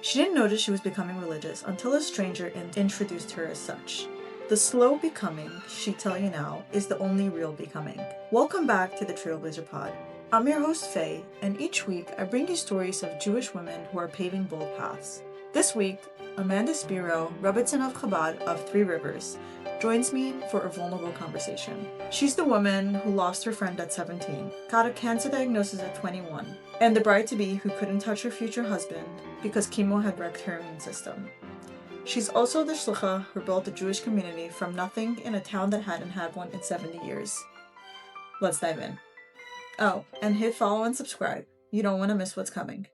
She didn't notice she was becoming religious until a stranger introduced her as such. The slow becoming, she tell you now, is the only real becoming. Welcome back to the Trailblazer Pod. I'm your host Faye, and each week I bring you stories of Jewish women who are paving bold paths. This week, Amanda Spiro, Rebbitzin of Chabad of Three Rivers, joins me for a vulnerable conversation. She's the woman who lost her friend at 17, got a cancer diagnosis at 21, and the bride-to-be who couldn't touch her future husband because chemo had wrecked her immune system. She's also the shlucha who built a Jewish community from nothing in a town that hadn't had one in 70 years. Let's dive in. Oh, and hit follow and subscribe. You don't want to miss what's coming.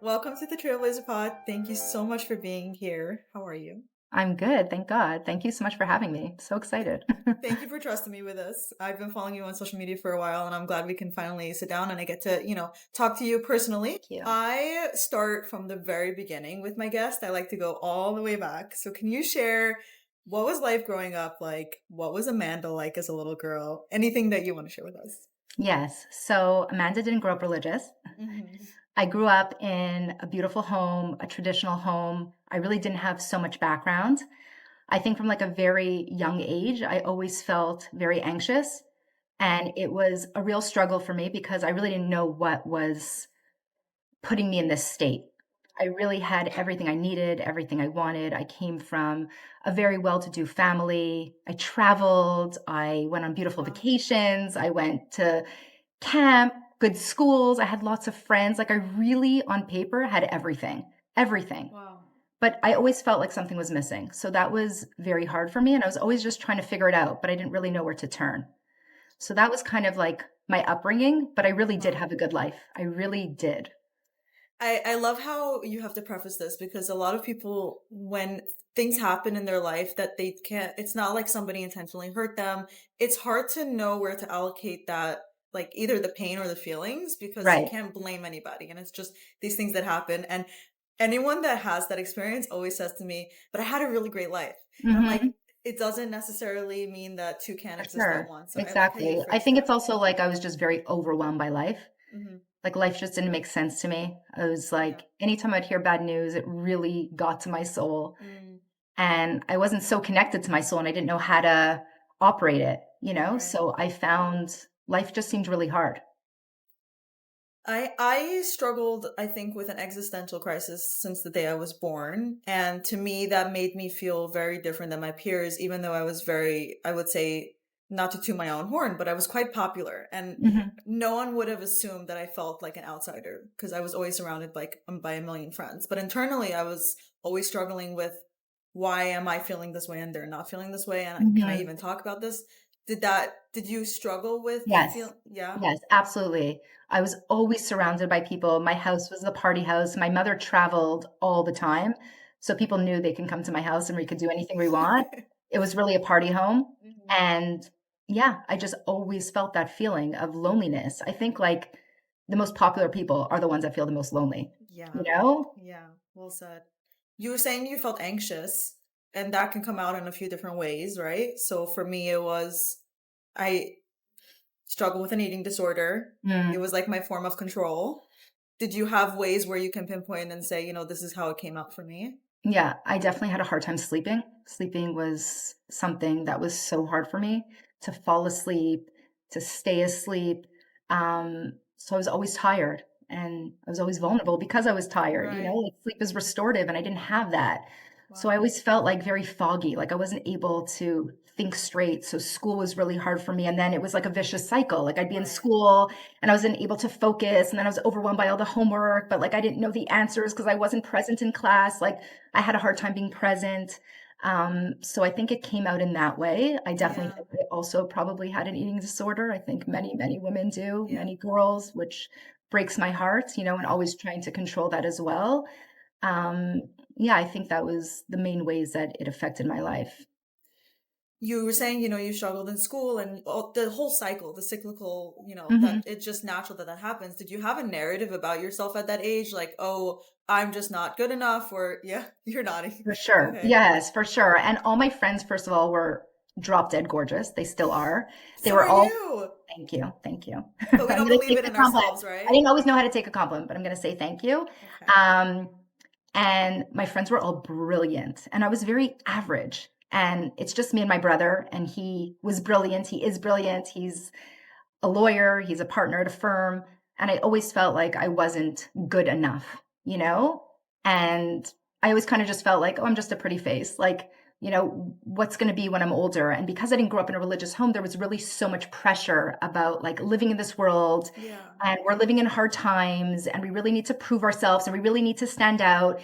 Welcome to the Trailblazer Pod. Thank you so much for being here. How are you? I'm good, thank God. Thank you so much for having me. So excited. Thank you for trusting me with this. I've been following you on social media for a while, and I'm glad we can finally sit down and I get to, talk to you personally. Thank you. I start from the very beginning with my guest. I like to go all the way back. So can you share what was life growing up like? What was Amanda like as a little girl? Anything that you want to share with us? Yes, so Amanda didn't grow up religious. I grew up in a beautiful home, a traditional home. I really didn't have so much background. I think from like a very young age, I always felt very anxious. And it was a real struggle for me because I really didn't know what was putting me in this state. I really had everything I needed, everything I wanted. I came from a very well-to-do family. I traveled. I went on beautiful Wow. vacations. I went to camp, good schools. I had lots of friends. Like I really, on paper, had everything. Wow. But I always felt like something was missing. So that was very hard for me. And I was always just trying to figure it out, but I didn't really know where to turn. So that was kind of like my upbringing, but I really did Wow. have a good life. I really did. I love how you have to preface this because a lot of people, when things happen in their life that they can't, it's not like somebody intentionally hurt them. It's hard to know where to allocate that, like either the pain or the feelings, because you Right. can't blame anybody. And it's just these things that happen. And anyone that has that experience always says to me, but I had a really great life. And I'm like, Hmm. it doesn't necessarily mean that two can't For exist at sure. once. So I like how you Exactly. I phrase think that. it's also like I was just very overwhelmed by life. Hmm. Like life just didn't make sense to me. I was Yeah. like, anytime I'd hear bad news, it really got to my soul. Mm, And I wasn't so connected to my soul and I didn't know how to operate it. right. So I found life just seemed really hard. I struggled, I think, with an existential crisis since the day I was born. And to me, that made me feel very different than my peers, even though I was very, I would say, not to toot my own horn, but I was quite popular. And Hmm. no one would have assumed that I felt like an outsider because I was always surrounded by a million friends. But internally, I was always struggling with why am I feeling this way and they're not feeling this way? And can I Hmm. even talk about this? Did you struggle with Yes. yeah? Yes, absolutely. I was always surrounded by people. My house was the party house. My mother traveled all the time. So people knew they can come to my house and we could do anything we want. It was really a party home. Mhm. And yeah, I just always felt that feeling of loneliness. I think like the most popular people are the ones that feel the most lonely, you Yeah. know? Yeah, well said. You were saying you felt anxious, and that can come out in a few different ways, right? So for me, it was I struggle with an eating disorder. It Mm. was like my form of control. Did you have ways where you can pinpoint and say, this is how it came out for me? Yeah, I definitely had a hard time sleeping. Sleeping was something that was so hard for me to fall asleep, to stay asleep. So I was always tired and I was always vulnerable because I was tired, Right. like sleep is restorative and I didn't have that. So I Wow. always felt like very foggy, like I wasn't able to think straight. So school was really hard for me. And then it was like a vicious cycle. Like I'd be in Right. school and I wasn't able to focus. And then I was overwhelmed by all the homework, but like I didn't know the answers because I wasn't present in class. Like I had a hard time being present. So I think it came out in that way. I definitely Yeah. think I also probably had an eating disorder. I think many women do, Yeah. many girls, which breaks my heart, and always trying to control that as well. Um, yeah, I think that was the main ways that it affected my life. You were saying, you struggled in school and the whole cycle, the cyclical, that Mhm. it's just natural that that happens. Did you have a narrative about yourself at that age? Like, oh, I'm just not good enough, or yeah, you're nodding. For sure. Okay. Yes, for sure. And all my friends, first of all, were drop dead gorgeous. They still are. They So were are all, you, thank you. Thank you. but we I'm don't going to believe take it the in compliment. ourselves, I right? didn't always know how to take a compliment, but I'm going to say thank you. Okay. And my friends were all brilliant, and I was very average. And it's just me and my brother, and he was brilliant. He is brilliant. He's a lawyer, he's a partner at a firm, and I always felt like I wasn't good enough, you know? And I always kind of just felt like, oh, I'm just a pretty face. Like, what's going to be when I'm older? And because I didn't grow up in a religious home, there was really so much pressure about like living in this world, Yeah. and we're living in hard times, and we really need to prove ourselves, and we really need to stand out,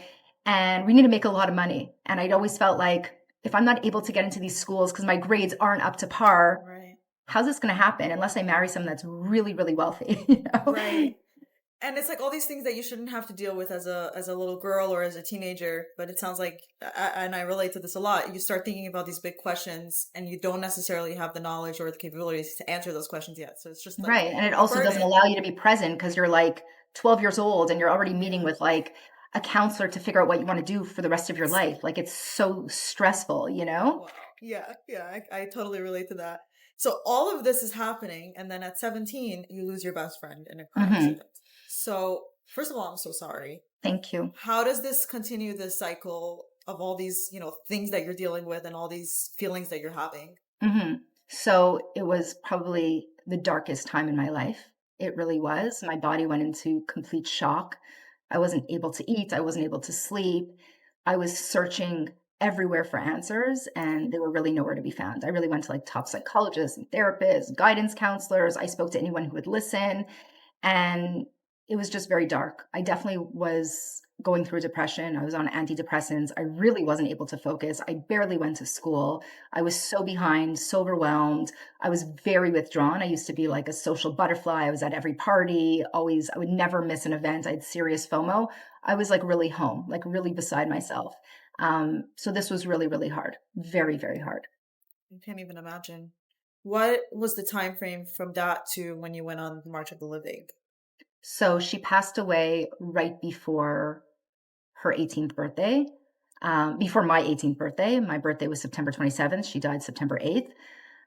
and we need to make a lot of money. And I'd always felt like if I'm not able to get into these schools because my grades aren't up to par, Right. how's this gonna happen unless I marry someone that's really, really wealthy, Right. And it's like all these things that you shouldn't have to deal with as a little girl or as a teenager, but it sounds like and I relate to this a lot. You start thinking about these big questions and you don't necessarily have the knowledge or the capabilities to answer those questions yet. So it's just like Right, and it a also doesn't burden. allow you to be present because 'cause you're, like, 12 years old and you're already meeting Yeah. with, like, a counselor to figure out what you wanna do for the rest of your life. Like, it's so stressful, you know? Wow. Yeah, yeah, I totally relate to that. So all of this is happening, and then at 17, you lose your best friend in a car Mhm. accident. So, first of all, I'm so sorry. Thank you. How does this continue this cycle of all these, things that you're dealing with and all these feelings that you're having? Mhm. So, it was probably the darkest time in my life. It really was. My body went into complete shock. I wasn't able to eat, I wasn't able to sleep. I was searching everywhere for answers, and they were really nowhere to be found. I really went to, like, top psychologists and therapists, guidance counselors. I spoke to anyone who would listen, and it was just very dark. I definitely was going through depression. I was on antidepressants. I really wasn't able to focus. I barely went to school. I was so behind, so overwhelmed. I was very withdrawn. I used to be like a social butterfly. I was at every party, always, I would never miss an event. I had serious FOMO. I was like really home, like really beside myself. So this was really, really hard. Very, very hard. I can't even imagine. What was the time frame from that to when you went on the March of the Living? So she passed away right before her 18th birthday. Before my 18th birthday. My birthday was September 27th. She died September 8th.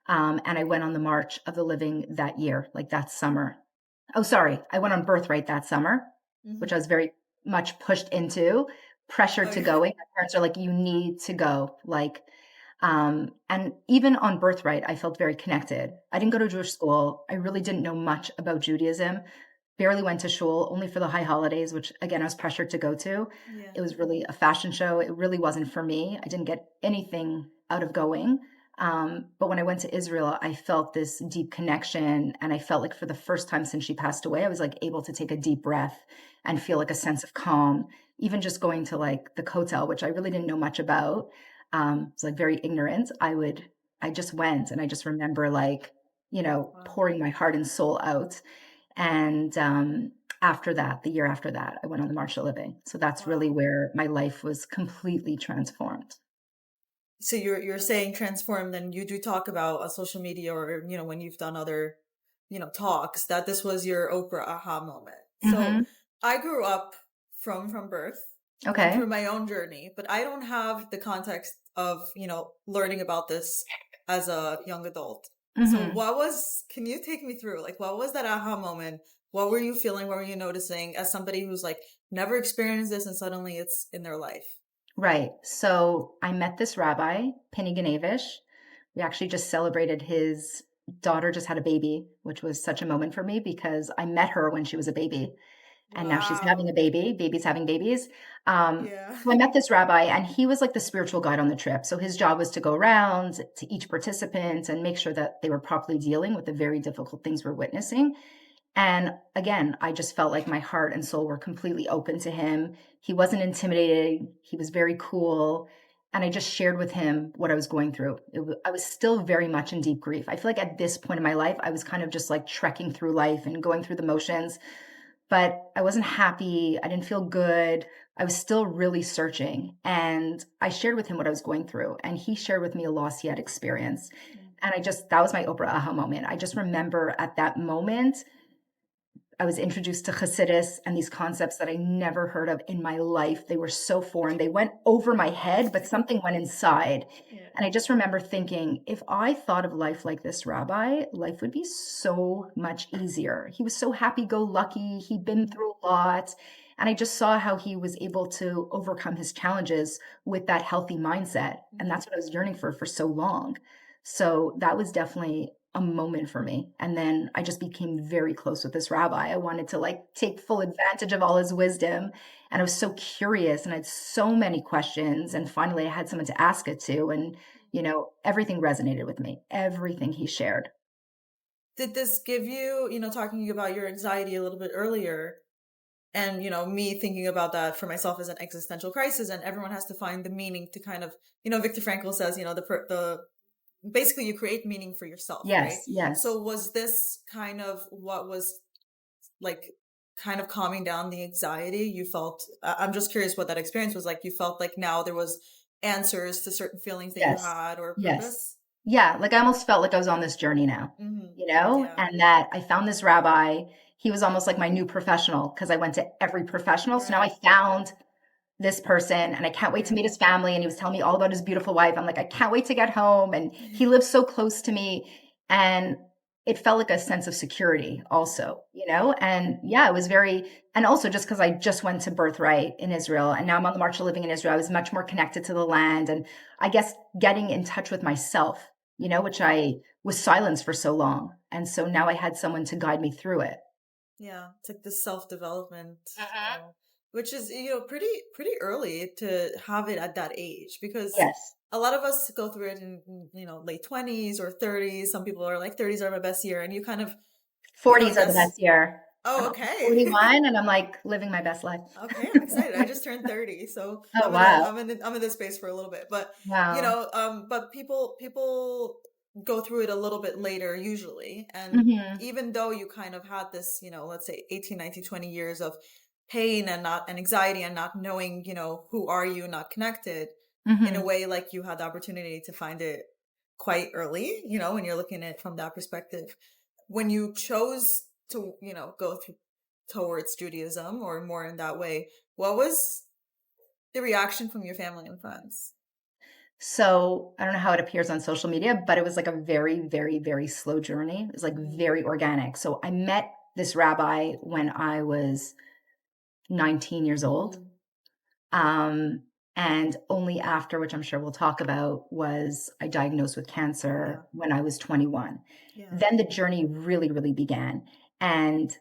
And I went on the March of the Living that year, like that summer. Oh, sorry. I went on Birthright that summer, which I Hmm. was very much pushed into, pressured Oh, to yeah. going. My parents are like, you need to go. Like, and even on Birthright, I felt very connected. I didn't go to Jewish school. I really didn't know much about Judaism. Barely went to shul, only for the high holidays, which again, I was pressured to go to. Yeah. It was really a fashion show. It really wasn't for me. I didn't get anything out of going. But when I went to Israel, I felt this deep connection. And I felt like for the first time since she passed away, I was like able to take a deep breath and feel like a sense of calm. Even just going to like the hotel, which I really didn't know much about. It's like very ignorant. I just went and I just remember like, Wow. pouring my heart and soul out. And after that, the year after that, I went on the March of Living. So that's really Wow. where my life was completely transformed. So you're saying transform, then you do talk about on social media or when you've done other talks that this was your Oprah aha moment. So Hmm. I grew up from birth, went Okay. through my own journey, but I don't have the context of learning about this as a young adult. So Hmm. can you take me through like what was that aha moment? What were you feeling? What were you noticing as somebody who's like never experienced this and suddenly it's in their life? Right. So I met this rabbi, Penny Ganevish. We actually just celebrated his daughter just had a baby, which was such a moment for me because I met her when she was a baby. And now she's having Wow. a baby, babies having babies. Yeah. So I met this rabbi, and he was like the spiritual guide on the trip. So his job was to go around to each participant and make sure that they were properly dealing with the very difficult things we're witnessing. And again, I just felt like my heart and soul were completely open to him. He wasn't intimidating, he was very cool. And I just shared with him what I was going through. I was still very much in deep grief. I feel like at this point in my life, I was kind of just like trekking through life and going through the motions, but I wasn't happy. I didn't feel good. I was still really searching. And I shared with him what I was going through. And he shared with me a loss he had experienced. And that was my Oprah aha moment. I just remember at that moment, I was introduced to Hasidus and these concepts that I never heard of in my life. They were so foreign. They went over my head, but something went inside. Yeah. And I just remember thinking, if I thought of life like this rabbi, life would be so much easier. He was so happy go lucky. He'd been through a lot. And I just saw how he was able to overcome his challenges with that healthy mindset. And that's what I was yearning for so long. So that was definitely a moment for me. And then I just became very close with this rabbi. I wanted to like take full advantage of all his wisdom. And I was so curious and I had so many questions. And finally, I had someone to ask it to. And, everything resonated with me, everything he shared. Did this give you, talking about your anxiety a little bit earlier, and me thinking about that for myself as an existential crisis, and everyone has to find the meaning to kind of, Viktor Frankl says, the basically you create meaning for yourself, right? Yes, yes, So was this kind of what was like kind of calming down the anxiety you felt? I'm just curious what that experience was like. You felt like now there was answers to certain feelings that you yes, had, or yes. purpose? Yeah, like I almost felt like I was on this journey now, Yeah. and that I found this rabbi. He was almost like my new professional because I went to every professional. So now I Right. found this person and I can't wait to Yeah. meet his family. And he was telling me all about his beautiful wife. I'm like, I can't wait to get home. And he lives so close to me. And it felt like a sense of security also, And yeah, it was very, and also just because I just went to Birthright in Israel and now I'm on the march of living in Israel, I was much more connected to the land. And I guess getting in touch with myself, which I was silenced for so long. And so now I had someone to guide me through it. Yeah, it's like this self-development, Mhm. which is, pretty early to have it at that age, because Yes. a lot of us go through it in, late 20s or 30s. Some people are like 30s are my best year, and you kind of, 40s are the guess. best year. Oh, I'm okay. 41 and I'm like living my best life. Okay, I'm excited. I just turned 30, so Oh, wow. I'm in this space for a little bit. But Wow. but people go through it a little bit later usually. And Mhm. even though you kind of had this, let's say 18, 19, 20 years of pain and anxiety and not knowing, who are you, not connected, in a Mhm. way, like you had the opportunity to find it quite early, when you're looking at it from that perspective. When you chose to, go through towards Judaism or more in that way, what was the reaction from your family and friends? So, I don't know how it appears on social media, but it was like a very, very, very slow journey. It was like Mm, very organic. So, I met this rabbi when I was 19 years old. mm, Um, and only after, which I'm sure we'll talk about, was I diagnosed with yeah, cancer when I was 21. yeah, Then the journey really, really began. And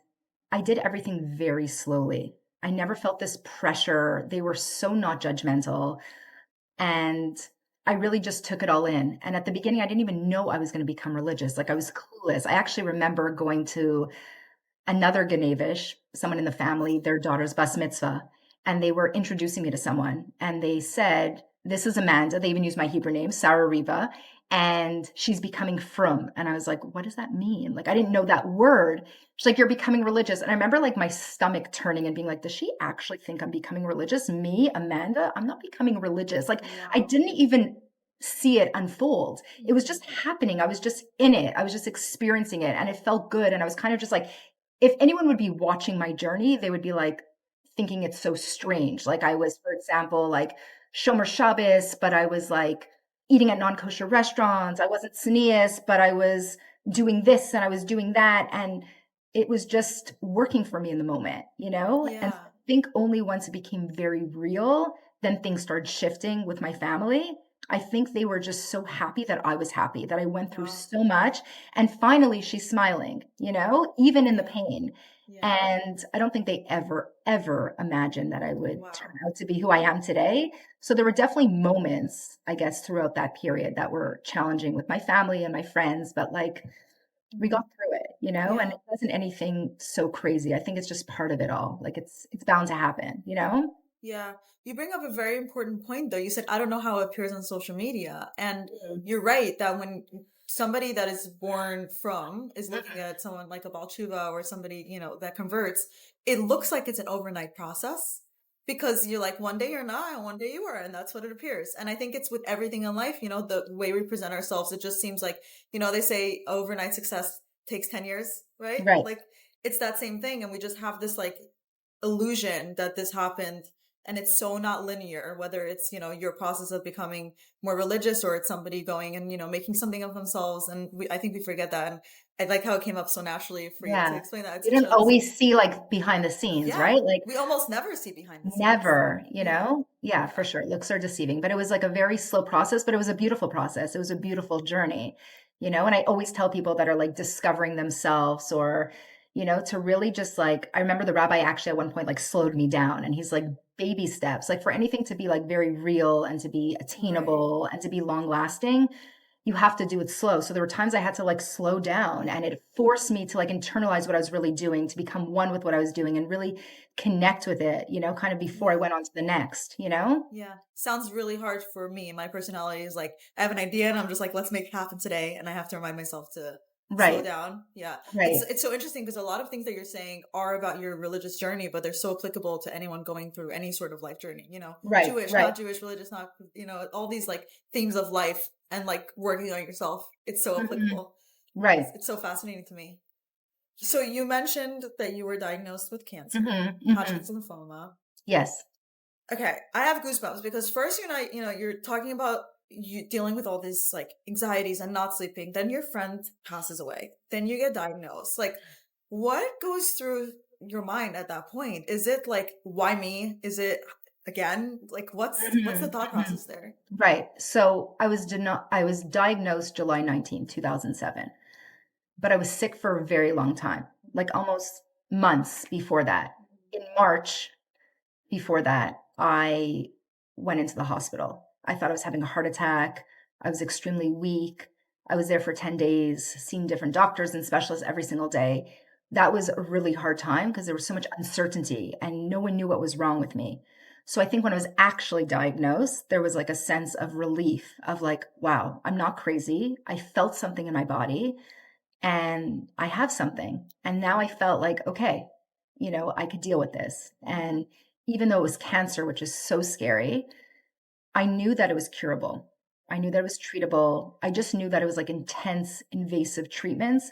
I did everything very slowly. I never felt this pressure. They were so not judgmental. And I really just took it all in. And at the beginning, I didn't even know I was going to become religious. Like I yeah. was clueless. I actually remember going to another Ganevish, someone in the family, their daughter's bas mitzvah, and they were introducing me to someone, and they said, "This is Amanda." They even used my Hebrew name, Sarah Riva, and she's becoming frum. And I was like, "What does that mean?" Like, I didn't know that word. She's like, "You're becoming religious." And I remember like my stomach turning and being like, "Does she actually think I'm becoming religious? Me, Amanda? I'm not becoming religious." Like, I Wow. didn't even see it unfold. It was Mhm. just happening. I was just in it. I was just experiencing it, and it felt good. And I was kind of just like, if anyone would be watching my journey, they would be, like, thinking it's so strange. Like, I was, for example, like, Shomer Shabbos, but I was, like, eating at non-kosher restaurants. I wasn't tznius, but I was doing this and I was doing that, and it was just working for me in the moment, And so Yeah. I think only once it became very real, then things started shifting with my family. I think they were just so happy that I was happy, that I went through Wow. so much, and finally, she's smiling, even in the Yeah. pain. Yeah. And I don't think they ever, ever imagined that I would turn Wow. out to be who I am today. So there were definitely moments, I guess, throughout that period that were challenging with my family and my friends, but like we Mhm. got through it, and Yeah. it wasn't anything so crazy. I think it's just part of it all. Like it's bound to happen. Yeah, you bring up a very important point, though. You said, I don't know how it appears on social media. And Mhm. you're right that when somebody that is born from is looking at someone like a Baal Tshuva or somebody, that converts, it looks like it's an overnight process, because you're like, one day you're not, and one day you are, and that's what it appears. And I think it's with everything in life, the way we present ourselves, it just seems like, they say overnight success takes 10 years, right? Right. Like, it's that same thing. And we just have this like illusion that this happened, and it's so not linear, whether it's your process of becoming more religious, or it's somebody going and making something of themselves. And I think we forget that. And I like how it came up so naturally for you to Yeah. explain that. You It don't shows. always see, like, behind the scenes, Yeah, right? Like, we almost never see behind the scenes. never, you Yeah, know? Yeah, for yeah, sure. Looks are deceiving, but it was like a very slow process, but it was a beautiful process. It was a beautiful journey, you know? And I always tell people that are like discovering themselves or, you know, to really just like, I remember the rabbi actually at one point like slowed me down and he's like, baby steps, like for anything to be like very real and to be right. attainable and to be long lasting, you have to do it slow. So there were times I had to like slow down and it forced me to like internalize what I was really doing, to become one with what I was doing and really connect with it, you know, kind of before I Yeah. went on to the next, you know? Yeah, sounds really hard for me. My personality is like, I have an idea and I'm just like, let's make it happen today. And I have to remind myself to slow Right, down. Yeah. right, It's so interesting because a lot of things that you're saying are about your religious journey, but they're so applicable to anyone going through any sort of life journey, right, Jewish, right. not Jewish, religious, not, all these like themes of life and like working on yourself. It's so Mhm. applicable. Right. It's so fascinating to me. So you mentioned that you were diagnosed with cancer, Mhm, mhm. Hodgkin's lymphoma. Yes. Okay, I have goosebumps because first you're talking about you dealing with all these like anxieties and not sleeping. Then your friend passes away. Then you get diagnosed. Like, what goes through your mind at that point? Is it like, why me? Is it again? Like, what's the Mhm, thought mhm. process there? Right. So I was diagnosed July 19th, 2007, but I was sick for a very long time, like almost months before that. In March, before that, I went into the hospital. I thought I was having a heart attack. I was extremely weak. I was there for 10 days, seeing different doctors and specialists every single day. That was a really hard time because there was so much uncertainty and no one knew what was wrong with me. So I think when I was actually diagnosed, there was like a sense of relief of like, wow, I'm not crazy. I felt something in my body and I have something. And now I felt like, okay, you know, I could deal with this. And even though it was cancer, which is so scary, I knew that it was curable. I knew that it was treatable. I just knew that it was like intense, invasive treatments,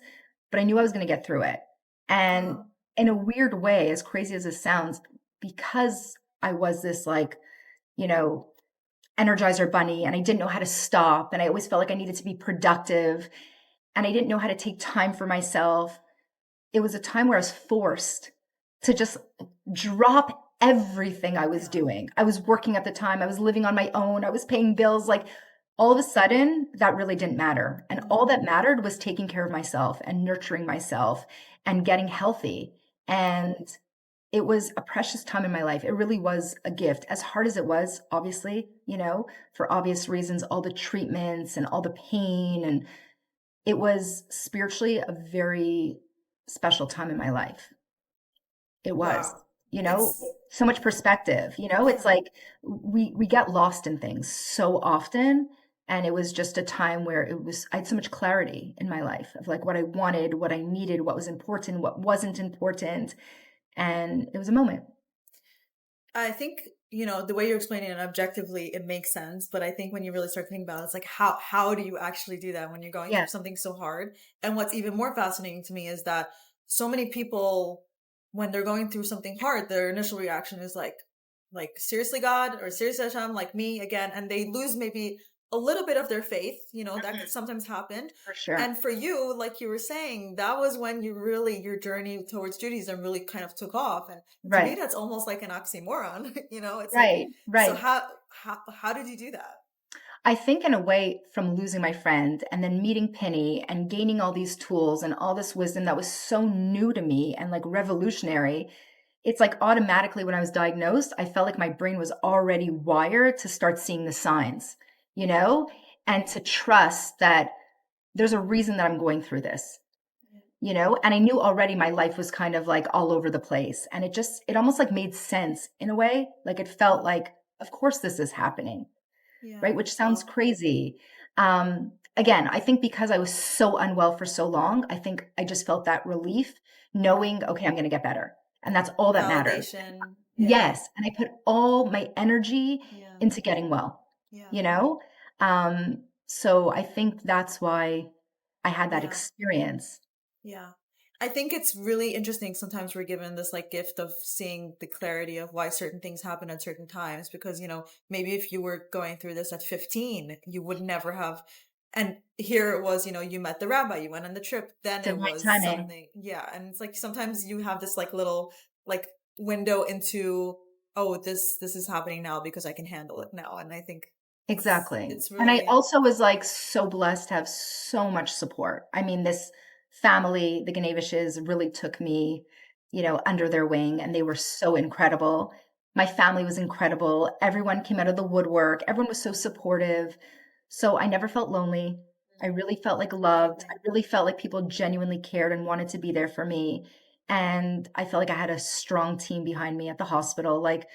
but I knew I was going to get through it. And Wow. in a weird way, as crazy as it sounds, because I was this like, you know, energizer bunny and I didn't know how to stop and I always felt like I needed to be productive and I didn't know how to take time for myself. It was a time where I was forced to just drop everything I was Yeah. doing. I was working at the time, I was living on my own, I was paying bills. Like all of a sudden, that really didn't matter. And all Mm. that mattered was taking care of myself and nurturing myself and getting healthy. And it was a precious time in my life. It really was a gift. As hard as it was, obviously, you know, for obvious reasons, all the treatments and all the pain and it was spiritually a very special time in my life. It was, Wow. you know, It's so much perspective, you know, it's yeah. like we get lost in things so often. And it was just a time where I had so much clarity in my life of like what I wanted, what I needed, what was important, what wasn't important. And it was a moment. I think, the way you're explaining it objectively, it makes sense. But I think when you really start thinking about it, it's like how do you actually do that when you're going Yeah. through something so hard? And what's even more fascinating to me is that so many people, when they're going through something hard, their initial reaction is like seriously, God, or seriously, Hashem, like me again, and they lose maybe a little bit of their faith. That Mhm. could sometimes happen. For sure. And for you, like you were saying, that was when your journey towards Judaism really kind of took off. And to me, Right. that's almost like an oxymoron. It's like, Right. so Right. how did you do that? I think in a way from losing my friend and then meeting Penny and gaining all these tools and all this wisdom that was so new to me and like revolutionary, it's like automatically when I was diagnosed, I felt like my brain was already wired to start seeing the signs, you know, and to trust that there's a reason that I'm going through this, you know, and I knew already my life was kind of like all over the place. And it almost like made sense in a way. Like it felt like, of course, this is happening, Yeah. right? Which sounds Wow. crazy. Again, I think because I was so unwell for so long, I think I just felt that relief knowing, okay, I'm going to get better. And that's all that mattered. Validation. Yeah. Yes. And I put all my energy Yeah. into getting well, Yeah. you know? So I think that's why I had that Yeah. experience. Yeah. I think it's really interesting. Sometimes we're given this like gift of seeing the clarity of why certain things happen at certain times because, maybe if you were going through this at 15, you would never have And here it was, you met the rabbi, you went on the trip, then it Divine was timing. something, yeah. And it's like sometimes you have this like little like window into, oh, this is happening now because I can handle it now. And I think Exactly. it's And I really, also was, like, so blessed to have so much support. I mean, this family, the Ganevishes, really took me, under their wing, and they were so incredible. My family was incredible. Everyone came out of the woodwork. Everyone was so supportive. So I never felt lonely. I really felt, like, loved. I amazing. really felt like people genuinely cared and wanted to be there for me. And I felt like I had a strong team behind me at the hospital. Like,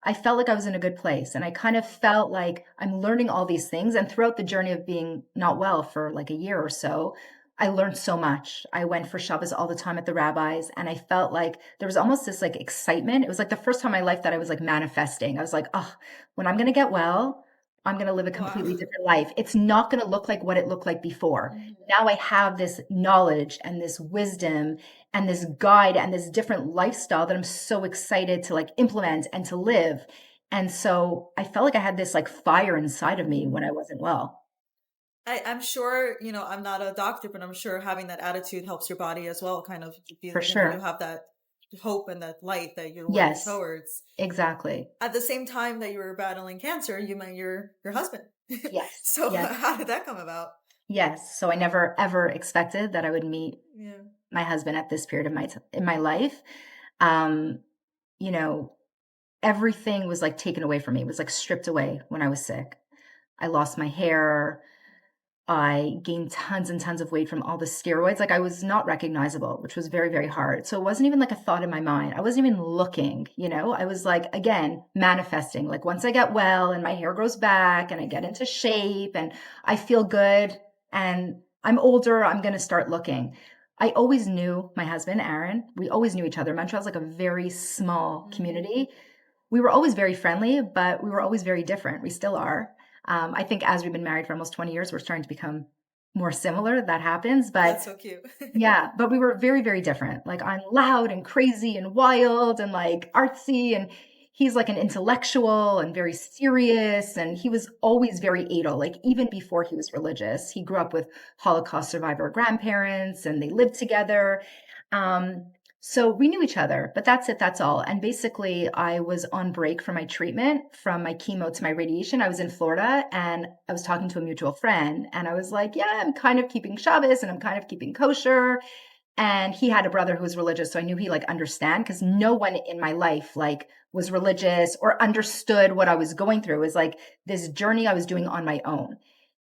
I felt like I was in a good place, and I kind of felt like I'm learning all these things, and throughout the journey of being not well for, like, a year or so, I learned so much. I went for Shabbos all the time at the rabbis, and I felt like there was almost this, like, excitement. It was, like, the first time in my life that I was, like, manifesting. I was like, "Oh, when I'm gonna get well, I'm gonna live a Wow. completely different life. It's not gonna look like what it looked like before. Mhm. Now I have this knowledge and this wisdom and this guide and this different lifestyle that I'm so excited to like implement and to live. And so I felt like I had this like fire inside of me when I wasn't well. I'm sure, I'm not a doctor, but I'm sure having that attitude helps your body as well, kind of For be, you sure. have that hope and that light that you're working Yes, towards. exactly. At the same time that you were battling cancer, you met your husband. Yes. So Yes. how did that come about? Yes. So I never ever expected that I would meet Yeah. my husband at this period of in my life. Um, you know, everything was like taken away from me. It was like stripped away when I was sick. I lost my hair. I gained tons and tons of weight from all the steroids. Like I was not recognizable, which was very, very hard. So it wasn't even like a thought in my mind. I wasn't even looking. I was like, again, manifesting. Like once I get well and my hair grows back and I get into shape and I feel good and I'm older, I'm going to start looking. I always knew my husband, Aaron. We always knew each other. Montreal's like a very small Mhm. community. We were always very friendly, but we were always very different. We still are. I think as we've been married for almost 20 years, we're starting to become more similar. That happens. But That's so cute. yeah, but we were very, very different. Like I'm loud and crazy and wild and like artsy. And he's like an intellectual and very serious. And he was always very adel, like even before he was religious. He grew up with Holocaust survivor grandparents and they lived together. Um, so we knew each other, but that's it, that's all. And basically, I was on break from my treatment, from my chemo to my radiation. I was in Florida and I was talking to a mutual friend, and I was like, yeah, I'm kind of keeping Shabbos and I'm kind of keeping kosher. And he had a brother who was religious, so I knew he like understand because no one in my life like was religious or understood what I was going through. It was like this journey I was doing on my own.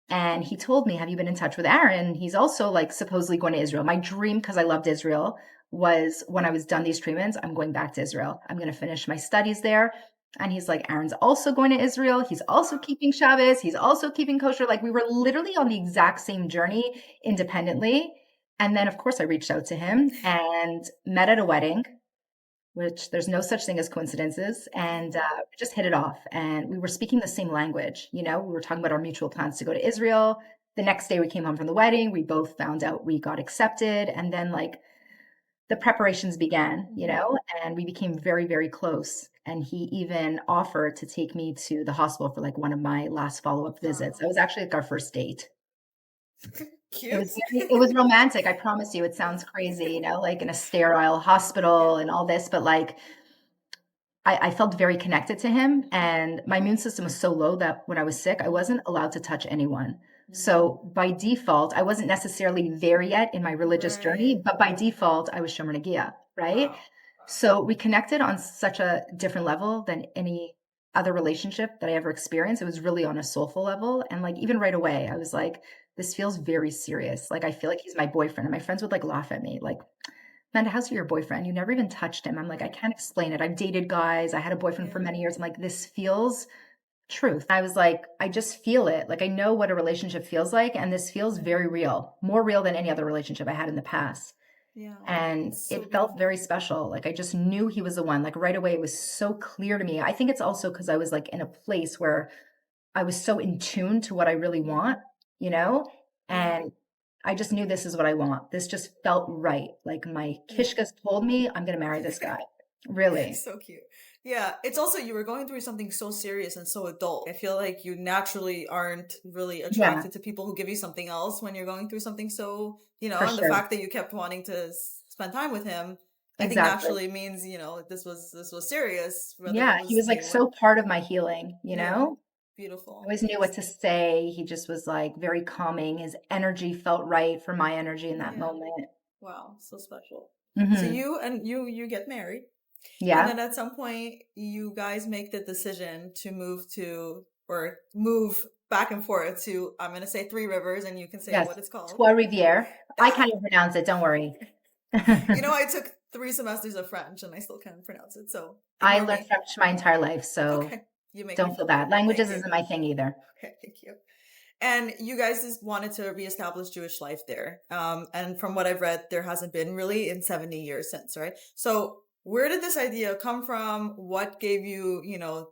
And he told me, have you been in touch with Aaron? He's also like supposedly going to Israel. My dream, because I loved Israel, was when I was done these treatments, I'm going back to Israel. I'm going to finish my studies there. And he's like, Aaron's also going to Israel. He's also keeping Shabbos. He's also keeping kosher. Like we were literally on the exact same journey independently. And then, of course, I reached out to him and met at a wedding, which there's no such thing as coincidences. And we just hit it off. And we were speaking the same language. We were talking about our mutual plans to go to Israel. The next day we came home from the wedding. We both found out we got accepted. And then, like, the preparations began, Mhm. and we became very, very close. And he even offered to take me to the hospital for like one of my last follow up visits. Wow. That was actually like our first date. Cute. It was romantic. I promise you. It sounds crazy, like in a sterile Yeah. hospital and all this, but like I felt very connected to him, and my immune system was so low that when I was sick, I wasn't allowed to touch anyone. Mhm. So by default, I wasn't necessarily there yet in my religious Right. journey, but by default, I was Shomer Negia, right? Wow. So we connected on such a different level than any other relationship that I ever experienced. It was really on a soulful level. And like even right away, I was like, this feels very serious. Like I feel like he's my boyfriend. And my friends would like laugh at me, like, Amanda, how's your boyfriend? You never even touched him. I'm like, I can't explain it. I've dated guys. I had a boyfriend for Yeah. many years. I'm like, this feels truth. I was like, I just feel it. Like, I know what a relationship feels like. And this feels very real, more real than any other relationship I had in the past. Yeah. And It's so it felt beautiful. very special. Like, I just knew he was the one. Like, right away, it was so clear to me. I think it's also because I was like in a place where I was so in tune to what I really want, Mhm. you know? Yeah. And I just knew this is what I want. This just felt right. Like my Yeah. kishkas told me I'm gonna marry this guy. Really. So cute. Yeah, it's also you were going through something so serious and so adult. I feel like you naturally aren't really Yeah, attracted to people who give you something else when you're going through something so, for and the sure. fact that you kept wanting to spend time with him, I think Exactly. naturally means, this was serious rather than Yeah, he was was like new. so part of my healing, Yeah, I beautiful. always knew what to say. He just was like very calming. His energy felt right for my energy in that Yeah. moment. Wow, so special. So Hmm. you get married, and Yeah. then at some point you guys make the decision to move to or move back and forth to I'm gonna say Three Rivers, and you can say Yes. what it's called. Trois Rivières. I can't even pronounce it. Don't worry. I took 3 semesters of French and I still can't pronounce it, so I ignore learned me. French my entire life, so Okay, you make me don't feel feel bad. better. Thank Languages you. isn't my thing either. Okay, thank you. And you guys just wanted to reestablish Jewish life there. And from what I've read, there hasn't been really in 70 years since, right? So where did this idea come from? What gave you,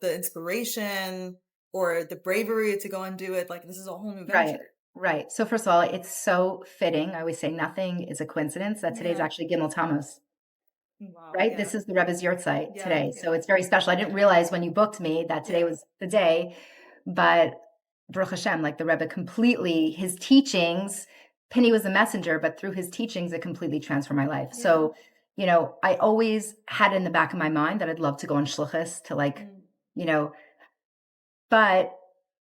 the inspiration or the bravery to go and do it? Like, this is a whole new Right. venture. Right. So first of all, it's so fitting. I always say nothing is a coincidence that today's Yeah. actually Gimel Tammuz. Wow. Right? Yeah. This is the Rebbe's Yahrzeit Yeah. today, so Yeah. it's very special. I didn't realize when you booked me that today Yeah. was the day, but Baruch Hashem, like the Rebbe completely his teachings, Penny was a messenger, but through his teachings, it completely transformed my life. Yeah. So, I always had in the back of my mind that I'd love to go on shluchus to Mm. you know, but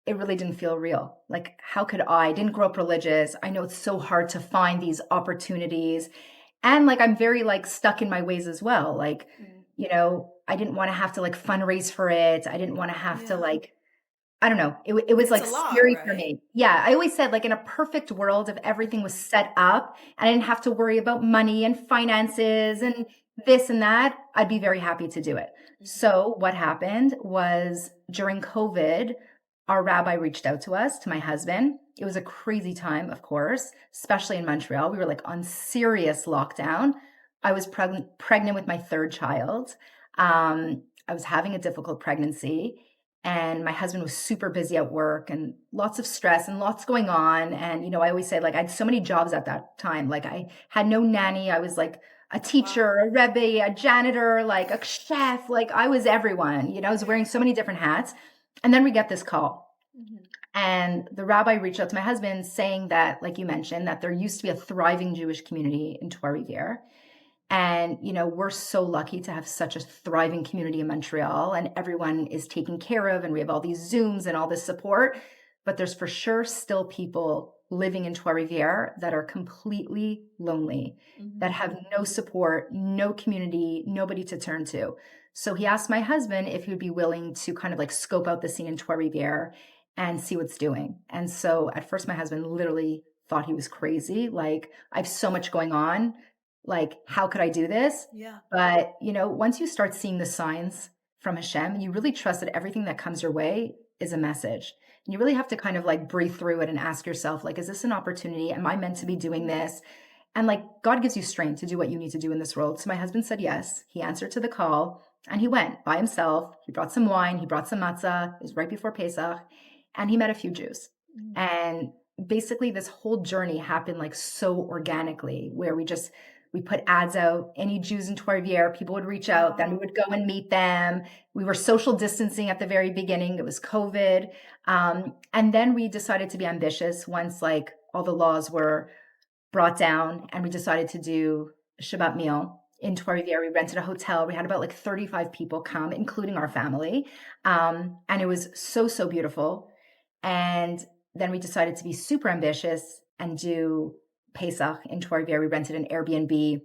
it really didn't feel real. Like, how could I didn't grow up religious. I know it's so hard to find these opportunities. And like I'm very like stuck in my ways as well. Like, Mm. I didn't want to have to like fundraise for it. I didn't want to have to Yeah. like I don't know. It was It's a like lot, scary for right? me. Yeah, I always said like in a perfect world if everything was set up and I didn't have to worry about money and finances Yeah. and this and that, I'd be very happy to do it. Hmm. So what happened was during COVID, our rabbi reached out to us, to my husband. It was a crazy time, of course, especially in Montreal. We were like on serious lockdown. I was pregnant with my third child. I was having a difficult pregnancy and my husband was super busy at work and lots of stress and lots going on. And I always say like I had so many jobs at that time. Like I had no nanny. I was like a Wow. teacher, a rebbe, a janitor, like a chef. Like I was everyone. I was wearing Yeah. so many different hats. And then we get this call. Hmm. And the rabbi reached out to my husband saying that, like you mentioned, that there used to be a thriving Jewish community in Trois-Rivières. And, we're so lucky to have such a thriving community in Montreal, and everyone is taken care of, and we have all these Zooms and all this support. But there's for sure still people living in Trois-Rivières that are completely lonely, that Hmm. have no support, no community, nobody to turn to. So he asked my husband if he would be willing to kind of like scope out the scene in Trois-Rivières and see what's doing. And so at first, my husband literally thought he was crazy. Like, I have so much going on, like, how could I do this? Yeah. But, once you start seeing the signs from Hashem, you really trust that everything that comes your way is a message. And you really have to kind of like breathe through it and ask yourself, like, is this an opportunity? Am I meant to be doing this? And like, God gives you strength to do what you need to do in this world. So my husband said yes. He answered to the call and he went by himself. He brought some wine, he brought some matzah. It was right before Pesach. And he met a few Jews. Mm. And basically, this whole journey happened like so organically, where we put ads out. Any Jews in Trois-Rivières, people would reach out. Then we Wow. would go and meet them. We were social distancing at the very beginning. It was COVID, and then we decided to be ambitious once like all the laws were brought down, and we decided to do a Shabbat meal in Trois-Rivières. We rented a hotel. We had about like 35 people come, including our family, and it was so so beautiful. And then we decided to be super ambitious and do Pesach in Trois-Rivières. We rented an Airbnb.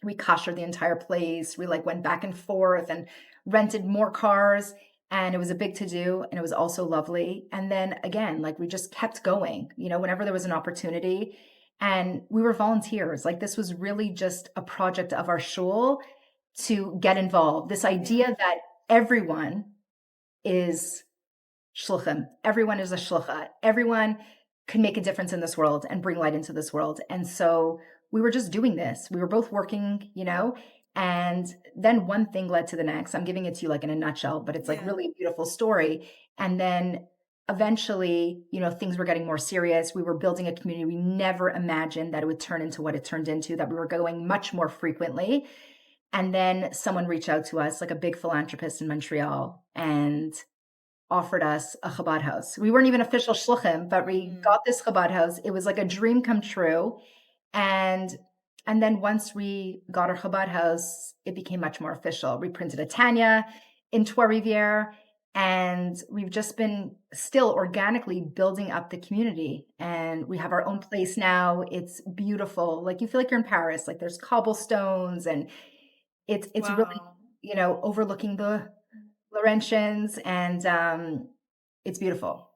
We koshered the entire place. We like went back and forth and rented more cars. And it was a big to do. And it was also lovely. And then again, like we just kept going, whenever there was an opportunity. And we were volunteers. Like this was really just a project of our shul to get involved. This Yeah. idea that everyone is shluchim. Everyone is a shlucha. Everyone can make a difference in this world and bring light into this world. And so we were just doing this. We were both working, and then one thing led to the next. I'm giving it to you like in a nutshell, but it's like Yeah. really a beautiful story. And then eventually, things were getting more serious. We were building a community. We never imagined that it would turn into what it turned into, that we were going much more frequently. And then someone reached out to us, like a big philanthropist in Montreal, and offered us a Chabad house. We weren't even official shluchim, but we got this Chabad house. It was like a dream come true. And and then once we got our Chabad house, it became much more official. We printed a Tanya in Trois Rivières, and we've just been still organically building up the community. And we have our own place now. It's beautiful. Like you feel like you're in Paris. Like there's cobblestones, and it's really, Wow. overlooking the Laurentians, and it's beautiful.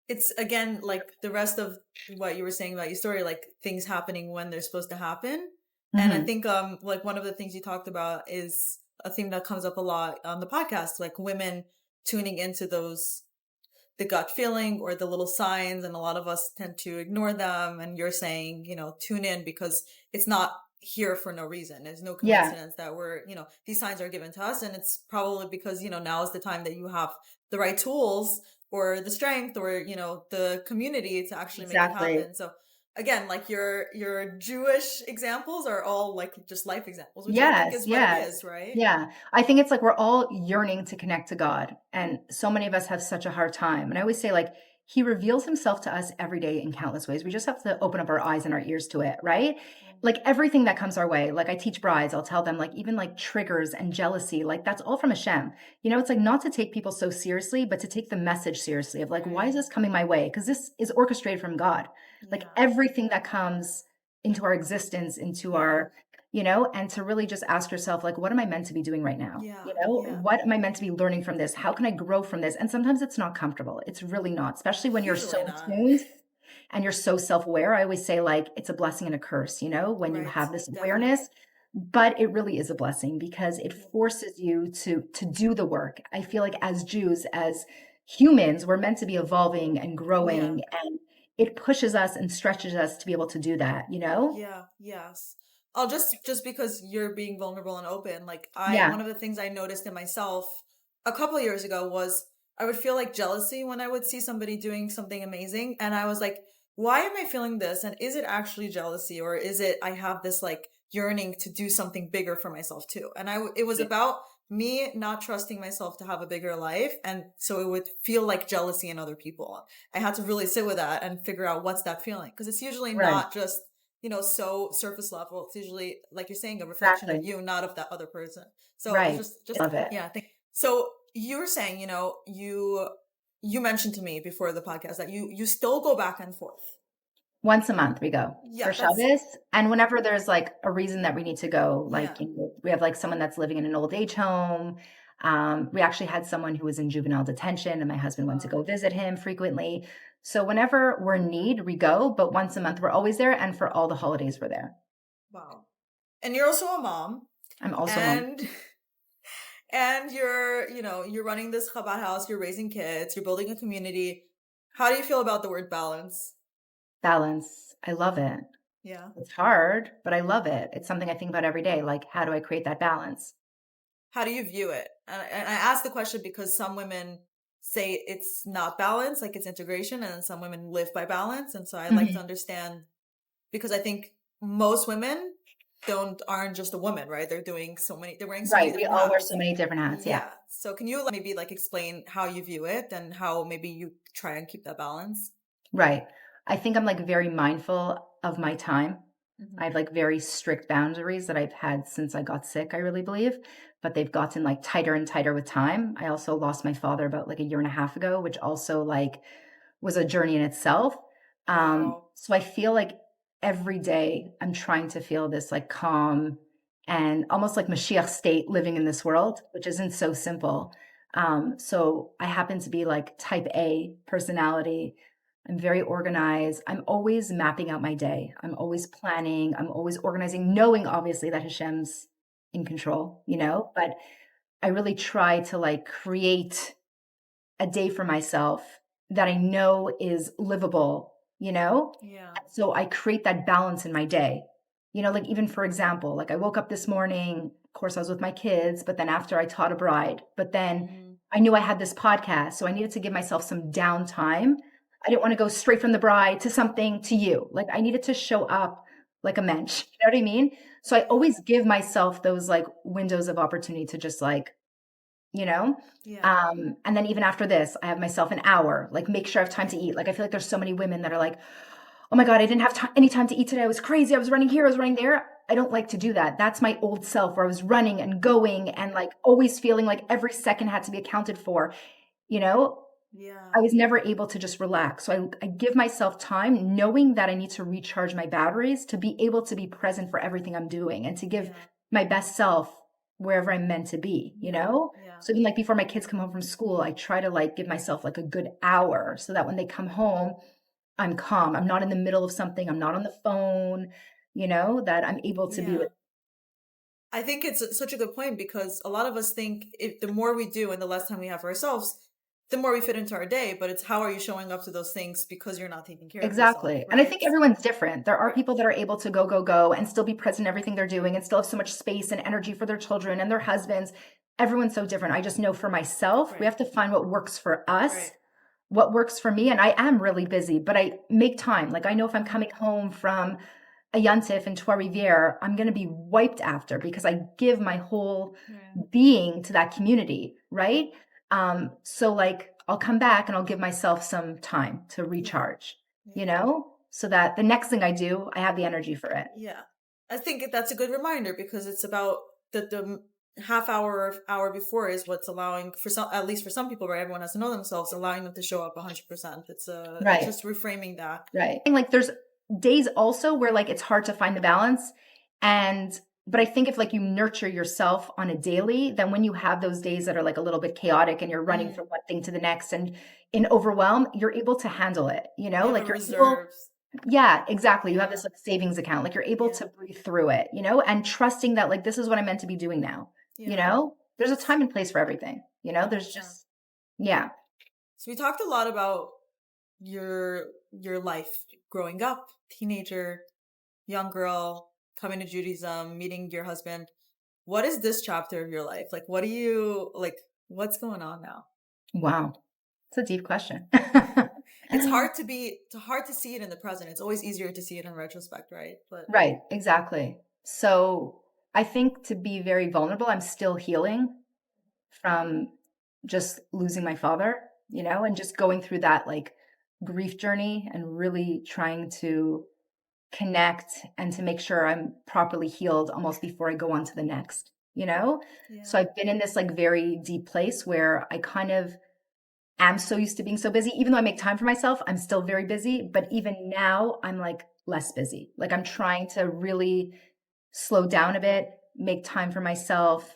It's again like the rest of what you were saying about your story, like things happening when they're supposed to happen. And I Mhm. think like one of the things you talked about is a theme that comes up a lot on the podcast, like women tuning into those the gut feeling or the little signs, and a lot of us tend to ignore them. And you're saying, tune in because it's not here for no reason. There's no Yeah, coincidence that these signs are given to us, and it's probably because now is the time that you have the right tools or the strength or the community to actually make it exactly. happen. So again, like your Jewish examples are all like just life examples, which I think Yes, is what it yes. is, right? Yeah. I think it's like we're all yearning to connect to God, and so many of us have such a hard time. And I always say, like, He reveals Himself to us every day in countless ways. We just have to open up our eyes and our ears to it, right? Like everything that comes our way. Like I teach brides, I'll tell them, like, even like triggers and jealousy, like that's all from Hashem. It's like not to take people so seriously, but to take the message seriously of like, why is Right. this coming my way? Because this is orchestrated from God. Like Yeah. everything that comes into our existence, into Yeah. our and to really just ask yourself, like, what am I meant to be doing right now? Yeah. Yeah. What am I meant to be learning from this? How can I grow from this? And sometimes it's not comfortable. It's really not, especially when you're so Usually not. tuned and you're so self-aware. I always say, like, it's a blessing and a curse, when you Right. have this Definitely. awareness, but it really is a blessing because it forces you to do the work. I feel like as Jews, as humans, we're meant to be evolving and Yeah. growing, and it pushes us and stretches us to be able to do that? Yeah. Yes. I'll just because you're being vulnerable and open, like Yeah. one of the things I noticed in myself a couple of years ago was I would feel like jealousy when I would see somebody doing something amazing, and I was like, why am I feeling this? And is it actually jealousy, or is it I have this like yearning to do something bigger for myself too? And it was about me not trusting myself to have a bigger life, and so it would feel like jealousy in other people. I had to really sit with that and figure out what's that feeling, because it's usually Right. not just so surface level. It's usually, like you're saying, a reflection of Exactly. you, not of that other person. So it's Right. just Love it. yeah. So you were saying, you mentioned to me before the podcast that you still go back and forth. Once a month we go for Yeah, that's Shabbos, and whenever there's, like, a reason that we need to go, like, yeah. we have, like, someone that's living in an old age home. We actually had someone who was in juvenile detention, and my husband went to Wow, go visit him frequently. So whenever we're in need, we go, but once a month we're always there, and for all the holidays we're there. wow. And you're also a mom, I'm also a mom. and you're running this Chabad house. You're raising kids. You're building a community. How do you feel about the word balance? Balance. I love it. Yeah. It's hard, but I love it. It's something I think about every day, like, how do I create that balance? How do you view it? And I ask the question because some women say it's not balance, like it's integration, and then some women live by balance. And so I like to Mhm. understand, because I think most women aren't just a woman, right? They're wearing so many Right, we different all wear so hats. many different hats, yeah. Yeah. So can you maybe like explain how you view it and how maybe you try and keep that balance? Right. I think I'm, like, very mindful of my time. I Hmm. have, like, very strict boundaries that I've had since I got sick, I really believe, but they've gotten, like, tighter and tighter with time. I also lost my father about, like, a year and a half ago, which also, like, was a journey in itself. Wow. So I feel like every day I'm trying to feel this, like, calm and almost like Mashiach state living in this world, which isn't so simple. So I happen to be, like, type A personality. I'm very organized. I'm always mapping out my day. I'm always planning. I'm always organizing, knowing obviously that Hashem's in control, but I really try to, like, create a day for myself that I know is livable, you know? Yeah. So I create that balance in my day. Like, even for example, like, I woke up this morning, of course, I was with my kids, but then after I taught a bride, but then Hmm. I knew I had this podcast, so I needed to give myself some downtime. I didn't wanna go straight from the bride to something to you. Like, I needed to show up like a mensch, you know what I mean? So I always give myself those like windows of opportunity to just like, you know? Yeah. And then even after this, I have myself an hour, like make sure I have time to eat. Like I feel like there's so many women that are like, oh my God, I didn't have any time to eat today. I was crazy. I was running here. I was running there. I don't like to do that. That's my old self where I was running and going and like always feeling like every second had to be accounted for, you know? Yeah. I was never able to just relax. So I give myself time knowing that I need to recharge my batteries to be able to be present for everything I'm doing and to give Yeah. my best self wherever I'm meant to be, you Yeah. know? Yeah. So even like before my kids come home from school, I try to like give myself like a good hour so that when they come home, I'm calm. I'm not in the middle of something. I'm not on the phone, that I'm able to be Yeah. with. I think it's such a good point because a lot of us think if the more we do and the less time we have for ourselves, the more we fit into our day. But it's how are you showing up to those things because you're not taking care of yourself, Exactly. And I right? think everyone's different. There are Right. people that are able to go, go, go and still be present in everything they're doing and still have so much space and energy for their children and their husbands. Everyone's so different. I just know for myself, we Right. have to find what works for us, Right. what works for me. And I am really busy, but I make time. Like I know if I'm Hmm. coming home from a Yontif in Trois Rivières, I'm going to be wiped after because I give my whole Yeah. being to that community, right? So like I'll come back and I'll give myself some time to Yeah. recharge, Yeah. so that the next thing I do, I have the energy for it. Yeah. I think that's a good reminder because it's about the half hour or hour before is what's allowing for some, at least for some people, right? Everyone has to know themselves, allowing them to show up 100%. It's Right. just reframing that. Right. And like there's days also where like it's hard to find the balance. But I think if like you nurture yourself on a daily, then when you have those days that are like a little bit chaotic and you're running Hmm. from one thing to the next and in overwhelm, you're able to handle it, You have a like you're able. reserves. Yeah, exactly. You have Yeah. this like savings account, like you're able Yeah. to breathe through it, and trusting that like this is what I'm meant to be doing now. Yeah. There's a time and place for everything, there's 100%. just, yeah. So we talked a lot about your life growing up, teenager, young girl, coming to Judaism, meeting your husband. What is this chapter of your life? Like what do you like what's going on now? Wow. It's a deep question. It's hard to see it in the present. It's always easier to see it in retrospect, right? But Right, exactly. So I think to be very vulnerable, I'm still healing from just losing my father, yeah, and just going through that like grief journey and really trying to connect and to make sure I'm properly healed almost before I go on to the next, So yeah, I've been in this like very deep place where I kind of am so used to being so busy. Even though I make time for myself, I'm still very busy. But even now, I'm like less busy. Like I'm trying to really slow down a bit, make time for myself,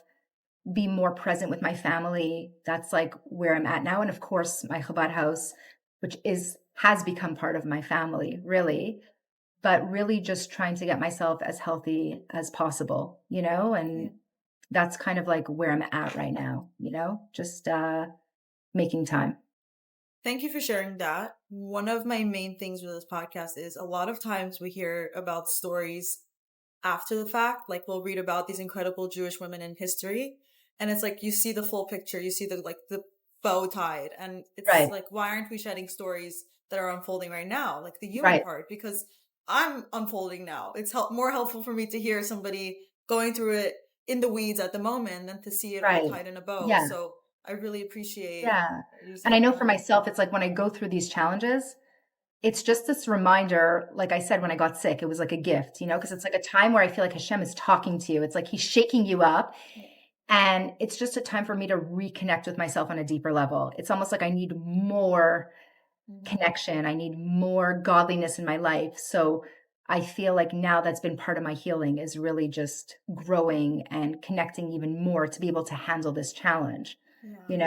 be more present with my family. That's like where I'm at now. And of course, my Chabad house, which has become part of my family, really, but really just trying to get myself as healthy as possible, yeah. and that's kind of like where I'm at right now, just making time. Thank you for sharing that. One of my main things with this podcast is a lot of times we hear about stories after the fact. Like we'll read about these incredible Jewish women in history, and it's like you see the full picture, you see the bow tied, and it's Right, like why aren't we shedding stories that are unfolding right now, like the human right, part? Because I'm unfolding now. It's more helpful for me to hear somebody going through it in the weeds at the moment than to see it all right. tied in a bow. Yeah, So I really appreciate yeah. you And I saying know for that. myself, it's like when I go through these challenges, it's just this reminder, like I said, when I got sick, it was like a gift, because it's like a time where I feel like Hashem is talking to you. It's like he's shaking you up. Yeah. And it's just a time for me to reconnect with myself on a deeper level. It's almost like I need more Mhm. connection. I need more godliness in my life. So I feel like now that's been part of my healing is really just growing and connecting even more to be able to handle this challenge, Yeah.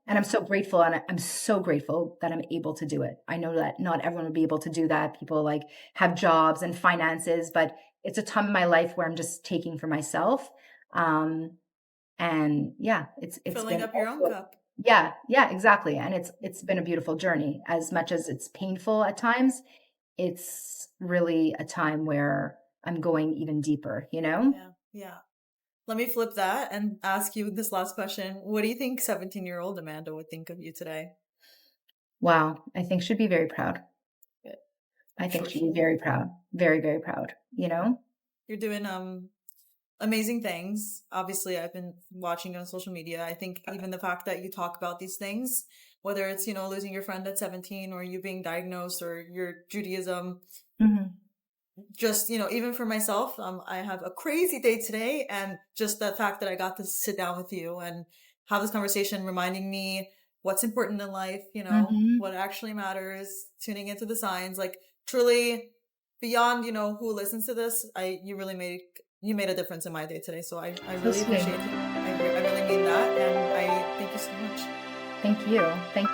And I'm Yeah. so grateful. And I'm so grateful that I'm able to do it. I know that not everyone would be able to do that. People like have jobs and finances, but it's a time in my life where I'm just taking for myself. Um, and yeah, it's Filling been up your own also. cup. Yeah, exactly, and it's been a beautiful journey. As much as it's painful at times, it's really a time where I'm going even deeper, Yeah. Yeah. Let me flip that and ask you this last question. What do you think 17-year-old Amanda would think of you today? Wow, I think she'd be very proud. Good. I I'm think sure she'd she be would. very proud. Very, very proud, Yeah. You're doing amazing things. Obviously, I've been watching you on social media. I think even the fact that you talk about these things, whether it's, losing your friend at 17 or you being diagnosed or your Judaism, just, even for myself, I have a crazy day today. And just the fact that I got to sit down with you and have this conversation reminding me what's important in life, what actually matters, tuning into the signs, like truly beyond, who listens to this, you made a difference in my day today. So I So really sweet. appreciate you. I really mean that. And I thank you so much. Thank you. Thank